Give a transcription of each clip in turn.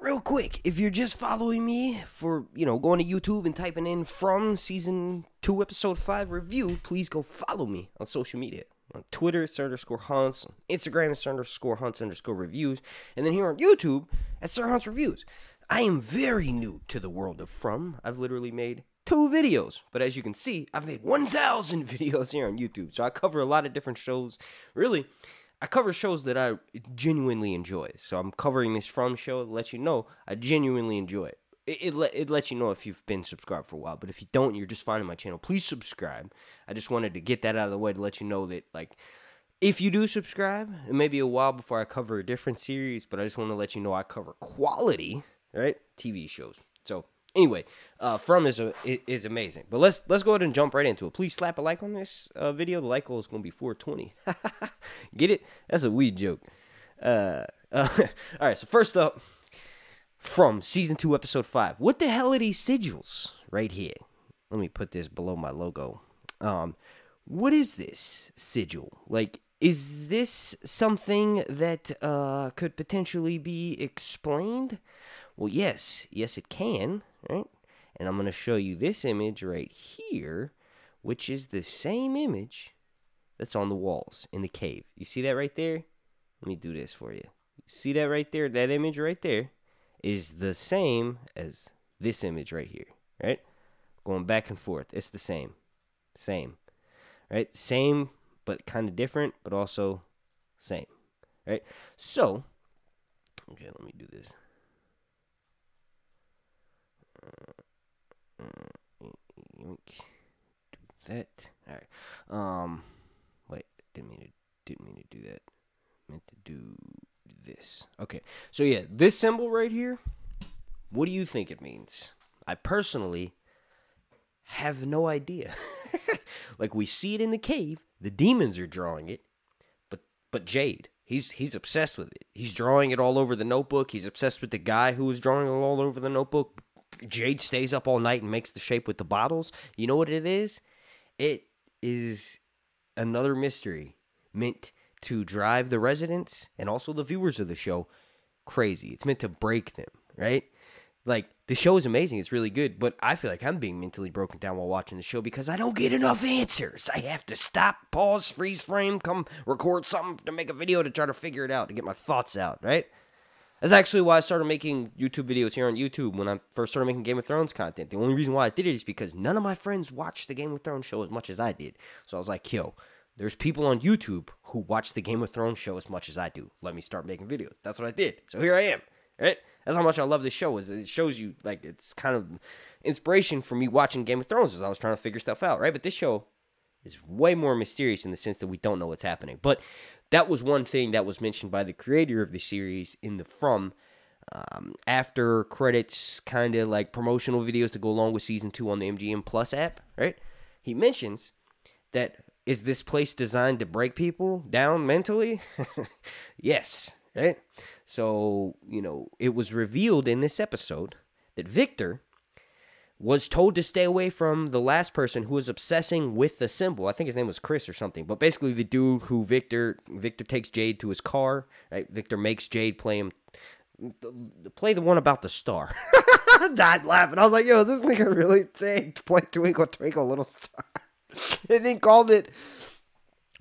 real quick, if you're just following me for, going to YouTube and typing in from season 2, episode 5 review, please go follow me on social media. On Twitter, it's _Hunts. On Instagram, it's _Hunts_reviews. And then here on YouTube, at Sir Hunts Reviews. I am very new to the world of From. I've literally made 2 videos. But as you can see, I've made 1,000 videos here on YouTube. So I cover a lot of different shows. Really, I cover shows that I genuinely enjoy. So I'm covering this From show to let you know I genuinely enjoy it. It lets you know if you've been subscribed for a while. But if you don't, you're just finding my channel, please subscribe. I just wanted to get that out of the way to let you know that, like, if you do subscribe, it may be a while before I cover a different series, but I just want to let you know I cover quality, right, TV shows. So anyway, From is amazing. But let's go ahead and jump right into it. Please slap a like on this video. The like goal is going to be 420. Get it? That's a weed joke. All right, so first up, From season 2, episode 5. What the hell are these sigils right here? Let me put this below my logo. What is this sigil? Like, is this something that could potentially be explained? Well, yes, it can, right? And I'm going to show you this image right here, which is the same image that's on the walls in the cave. You see that right there? Let me do this for you. See that right there? That image right there is the same as this image right here, right? Going back and forth. It's the same. Right? Same, but kind of different, but also same, right? So, okay, let me do this. Do that. All right. Wait, didn't mean to do that. Meant to do this. Okay. So yeah, this symbol right here, what do you think it means? I personally have no idea. Like, we see it in the cave, the demons are drawing it, but Jade, he's obsessed with it. He's drawing it all over the notebook. He's obsessed with the guy who was drawing it all over the notebook. Jade stays up all night and makes the shape with the bottles. You know what it is? It is another mystery meant to drive the residents and also the viewers of the show crazy. It's meant to break them, right? Like, the show is amazing. It's really good, but I feel like I'm being mentally broken down while watching the show because I don't get enough answers. I have to stop, pause, freeze frame, come record something to make a video to try to figure it out, to get my thoughts out, right? That's actually why I started making YouTube videos here on YouTube when I first started making Game of Thrones content. The only reason why I did it is because none of my friends watched the Game of Thrones show as much as I did. So I was like, yo, there's people on YouTube who watch the Game of Thrones show as much as I do. Let me start making videos. That's what I did. So here I am, right? That's how much I love this show. Is it shows you, like, it's kind of inspiration for me watching Game of Thrones as I was trying to figure stuff out, right? But this show is way more mysterious in the sense that we don't know what's happening. But that was one thing that was mentioned by the creator of the series in the From after credits, kind of like promotional videos to go along with season 2 on the MGM Plus app, right? He mentions that, is this place designed to break people down mentally? Yes, right? So, it was revealed in this episode that Victor was told to stay away from the last person who was obsessing with the symbol. I think his name was Chris or something. But basically the dude who Victor takes Jade to his car, right? Victor makes Jade play the one about the star. I died laughing. I was like, yo, is this nigga really saying play Twinkle Twinkle Little Star? And then called it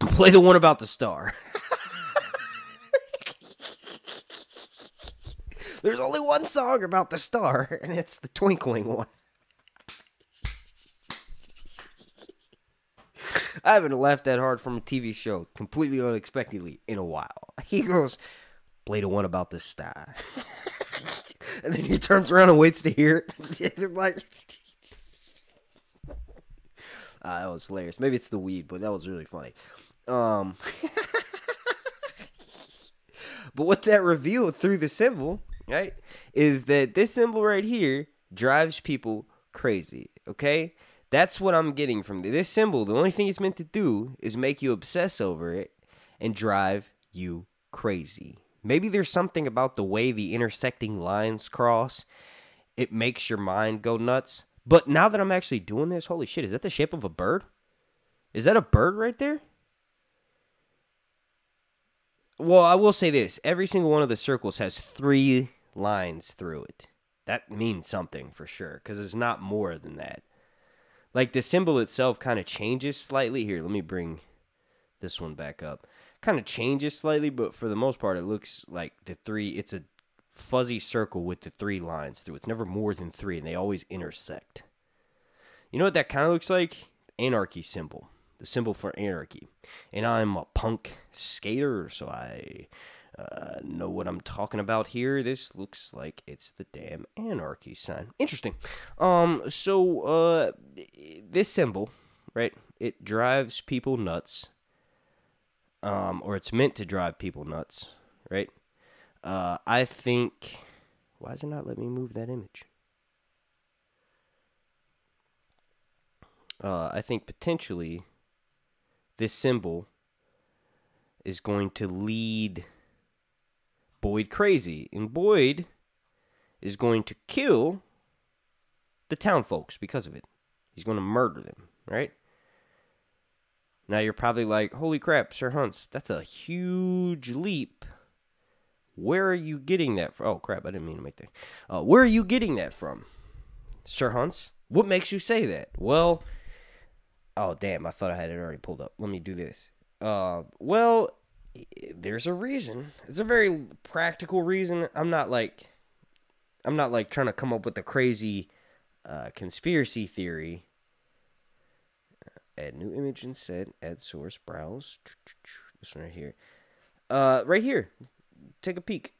play the one about the star. There's only one song about the star, and it's the twinkling one. I haven't laughed that hard from a TV show, completely unexpectedly, in a while. He goes, play the one about the star. And then he turns around and waits to hear it. Like, that was hilarious. Maybe it's the weed, but that was really funny. But what that revealed through the symbol, right, is that this symbol right here drives people crazy, okay? That's what I'm getting from this symbol. The only thing it's meant to do is make you obsess over it and drive you crazy. Maybe there's something about the way the intersecting lines cross. It makes your mind go nuts. But now that I'm actually doing this, holy shit, is that the shape of a bird? Is that a bird right there? Well, I will say this. Every single one of the circles has 3 lines through it. That means something for sure, because it's not more than that. Like, the symbol itself kind of changes slightly. Here, let me bring this one back up. Kind of changes slightly, but for the most part, it looks like it's a fuzzy circle with the 3 lines through. It's never more than 3, and they always intersect. You know what that kind of looks like? Anarchy symbol. The symbol for anarchy. And I'm a punk skater, so I know what I'm talking about here. This looks like it's the damn anarchy sign. Interesting. So this symbol, right? It drives people nuts. Or it's meant to drive people nuts, right? I think... Why does it not let me move that image? I think potentially this symbol is going to lead Boyd crazy. And Boyd is going to kill the town folks because of it. He's going to murder them, right? Now you're probably like, holy crap, Sir Hunts, that's a huge leap. Where are you getting that from? Oh, crap, I didn't mean to make that. Where are you getting that from, Sir Hunts? What makes you say that? Well, oh, damn, I thought I had it already pulled up. Let me do this. Well, there's a reason. It's a very practical reason. I'm not like trying to come up with a crazy conspiracy theory. Add new image and set. Add source. Browse. This one right here. Right here. Take a peek.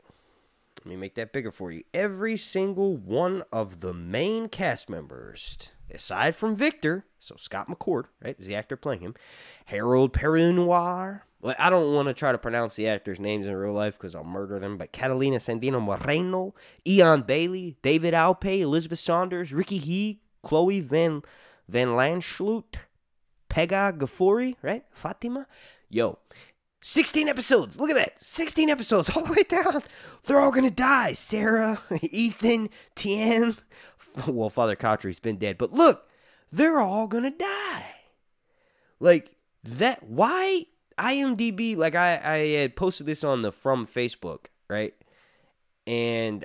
Let me make that bigger for you. Every single one of the main cast members, aside from Victor, so Scott McCord, right, is the actor playing him, Harold Perrinoir. Well, I don't want to try to pronounce the actors' names in real life because I'll murder them, but Catalina Sandino Moreno, Ian Bailey, David Alpay, Elizabeth Saunders, Ricky He, Chloe Van Lanschloot, Pega Ghaffori, right? Fatima. Yo, 16 episodes. Look at that. 16 episodes all the way down. They're all going to die. Sarah, Ethan, Tien. Well, Father Cautry's been dead. But look, they're all going to die. Like, that. Why IMDb, like I had posted this on the From Facebook, right? And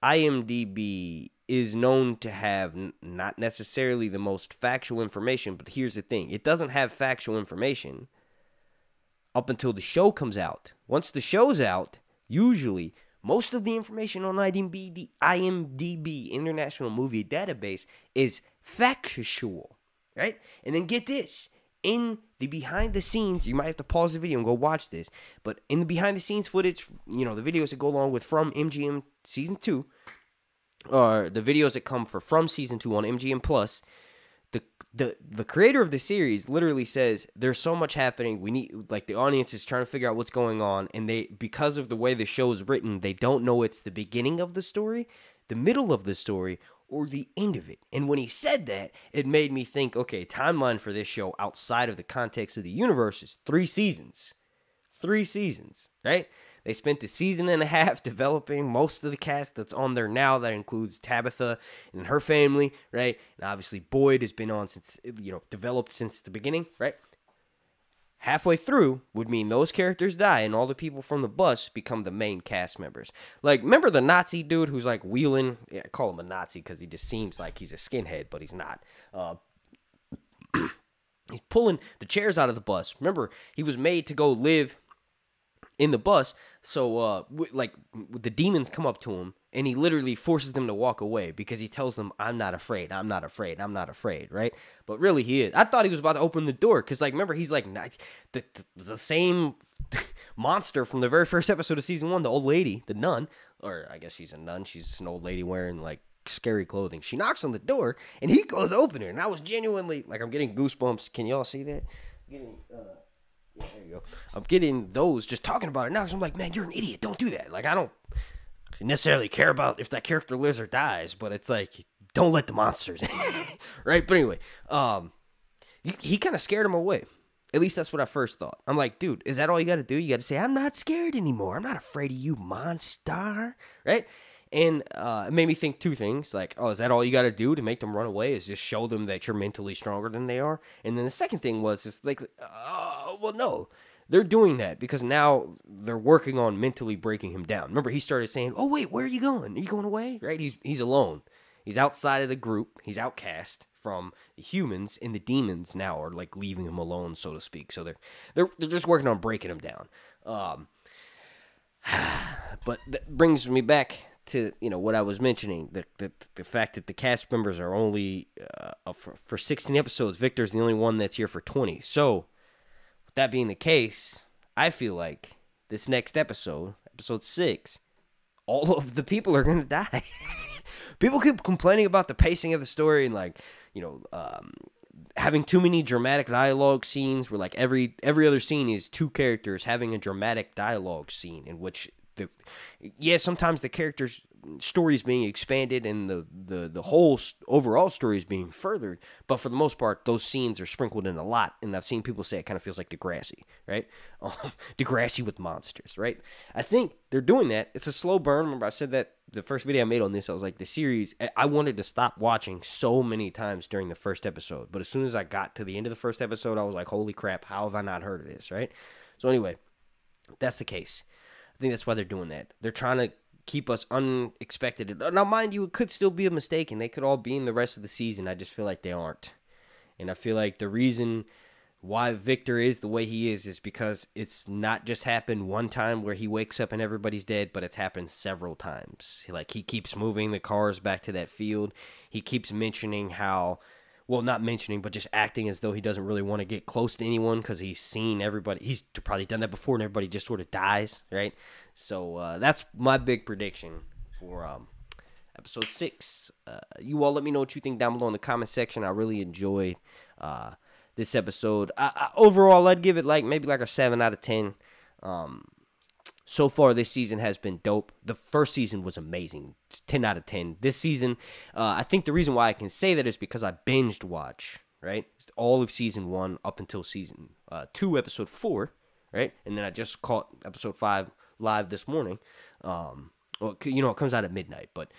IMDb is known to have not necessarily the most factual information, but here's the thing. It doesn't have factual information up until the show comes out. Once the show's out, usually most of the information on IMDb International Movie Database is factual, right? And then get this. In the behind the scenes, you might have to pause the video and go watch this, but in the behind the scenes footage, you know, the videos that go along with From MGM Season 2, or the videos that come from Season 2 on MGM Plus, the creator of the series literally says there's so much happening, we need, like, the audience is trying to figure out what's going on, and they, because of the way the show is written, they don't know it's the beginning of the story, the middle of the story, or the end of it. And when he said that, it made me think, okay, timeline for this show outside of the context of the universe is 3 seasons. 3 seasons, right? They spent a season and a half developing most of the cast that's on there now. That includes Tabitha and her family, right? And obviously Boyd has been on since, you know, developed since the beginning, right? Halfway through would mean those characters die and all the people from the bus become the main cast members. Like, remember the Nazi dude who's like wheeling? Yeah, I call him a Nazi because he just seems like he's a skinhead, but he's not. He's pulling the chairs out of the bus. Remember, he was made to go live in the bus, so the demons come up to him, and he literally forces them to walk away because he tells them, I'm not afraid, I'm not afraid, I'm not afraid, right? But really he is. I thought he was about to open the door, because, like, remember, he's like the same monster from the very first episode of Season 1, the old lady, the nun, or I guess she's a nun, she's an old lady wearing, like, scary clothing. She knocks on the door, and he goes to open it, and I was genuinely, like, I'm getting goosebumps. Can y'all see that? Yeah, there you go. I'm getting those just talking about it now because I'm like, man, you're an idiot. Don't do that. Like, I don't necessarily care about if that character lives or dies, but it's like, don't let the monsters, right? But anyway, he kind of scared him away. At least that's what I first thought. I'm like, dude, is that all you got to do? You got to say, I'm not scared anymore. I'm not afraid of you, monster, right? And it made me think 2 things. Like, oh, is that all you got to do to make them run away? Is just show them that you're mentally stronger than they are? And then the second thing was, it's like, well, no. they're doing that because now they're working on mentally breaking him down. Remember, he started saying, "Oh wait, where are you going? Are you going away?" Right? He's alone. He's outside of the group. He's outcast from the humans, and the demons now are like leaving him alone, so to speak. So they're just working on breaking him down. But that brings me back to what I was mentioning, the fact that the cast members are only for 16 episodes. Victor's the only one that's here for 20. So with that being the case, I feel like this next episode 6, all of the people are gonna die. People keep complaining about the pacing of the story and having too many dramatic dialogue scenes where like every other scene is two characters having a dramatic dialogue scene in which sometimes the characters' story is being expanded and the whole overall story is being furthered, but for the most part those scenes are sprinkled in a lot, and I've seen people say it kind of feels like Degrassi, right? Degrassi with monsters, right? I think they're doing that. It's a slow burn. Remember I said that the first video I made on this, I was like, the series, I wanted to stop watching so many times during the first episode, but as soon as I got to the end of the first episode, I was like, holy crap, how have I not heard of this, right? So anyway, that's the case. I think that's why they're doing that. They're trying to keep us unexpected. Now, mind you, it could still be a mistake, and they could all be in the rest of the season. I just feel like they aren't. And I feel like the reason why Victor is the way he is because it's not just happened one time where he wakes up and everybody's dead, but it's happened several times. Like, he keeps moving the cars back to that field. He keeps mentioning how... Well, not mentioning, but just acting as though he doesn't really want to get close to anyone because he's seen everybody. He's probably done that before, and everybody just sort of dies, right? So that's my big prediction for episode 6. You all let me know what you think down below in the comment section. I really enjoyed this episode. Overall, I'd give it maybe a 7 out of 10. So far, this season has been dope. The first season was amazing. It's 10 out of 10. This season, I think the reason why I can say that is because I binged watch, right? All of season 1 up until season 2, episode 4, right? And then I just caught episode 5 live this morning. It comes out at midnight. But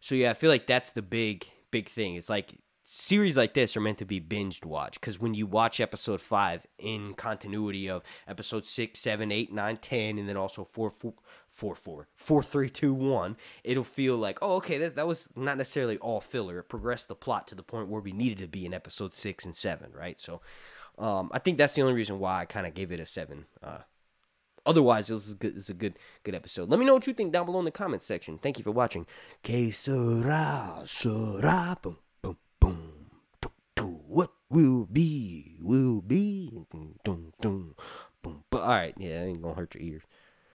so yeah, I feel like that's the big thing. It's like series like this are meant to be binged watch, because when you watch episode 5 in continuity of episode 6, 7, 8, 9, 10, and then also 4, 3, 2, 1, it'll feel like, oh, okay, that was not necessarily all filler. It progressed the plot to the point where we needed to be in episode 6 and 7, right? So I think that's the only reason why I kind of gave it a 7. Otherwise, this is good. It's a good episode. Let me know what you think down below in the comments section. Thank you for watching. Que sera, sera, boom. What will be. All right, yeah, it ain't gonna hurt your ears.